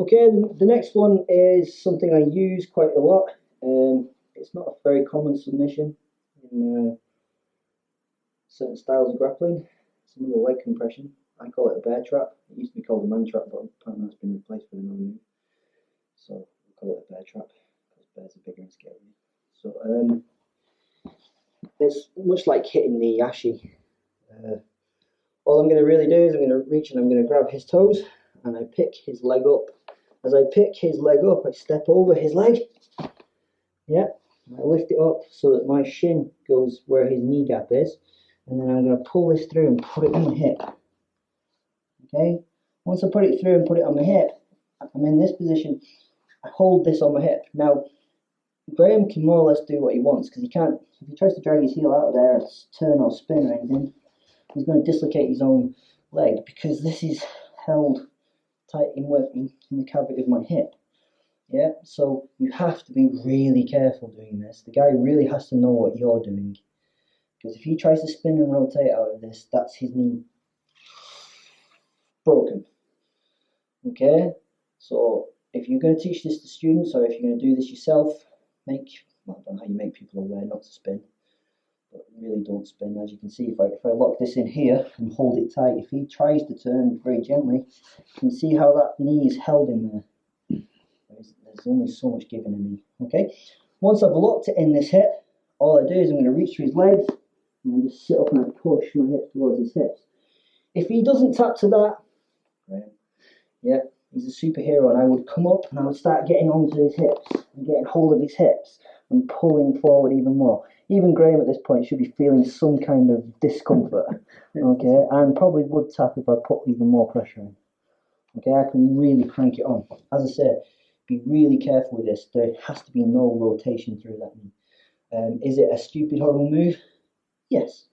Okay, the next one is something I use quite a lot. It's not a very common submission in certain styles of grappling. It's another leg compression. I call it a bear trap. It used to be called a man trap, but apparently that's been replaced with another name. So we call it a bear trap because bears are bigger and scarier. So it's much like hitting the yashi. All I'm going to really do is I'm going to reach and I'm going to grab his toes and I pick his leg up. As I pick his leg up, I step over his leg. Yeah, I lift it up so that my shin goes where his knee gap is, and then I'm going to pull this through and put it on my hip. Okay, once I put it through and put it on my hip, I'm in this position. I hold this on my hip. Now, Graham can more or less do what he wants because he can't. If he tries to drag his heel out of there, turn or spin or anything, he's going to dislocate his own leg because this is held tight in the cavity of my hip. Yeah, so you have to be really careful doing this. The guy really has to know what you're doing, because if he tries to spin and rotate out of this, that's his knee broken. Okay, so if you're going to teach this to students, or if you're going to do this yourself, I don't know how you make people aware not to spin, but really don't spin. As you can see, if I lock this in here and hold it tight, if he tries to turn very gently, you can see how that knee is held in there. There's only so much give in a knee. Okay, once I've locked it in this hip, all I do is I'm going to reach through his legs and then just sit up and I push my hips towards his hips. If he doesn't tap to that, right, yeah, he's a superhero, and I would come up and I would start getting onto his hips and getting hold of his hips and pulling forward even more. Even Graham at this point should be feeling some kind of discomfort, okay, and probably would tap if I put even more pressure in. Okay, I can really crank it on. As I said, be really careful with this. There has to be no rotation through that knee. Is it a stupid, horrible move? Yes.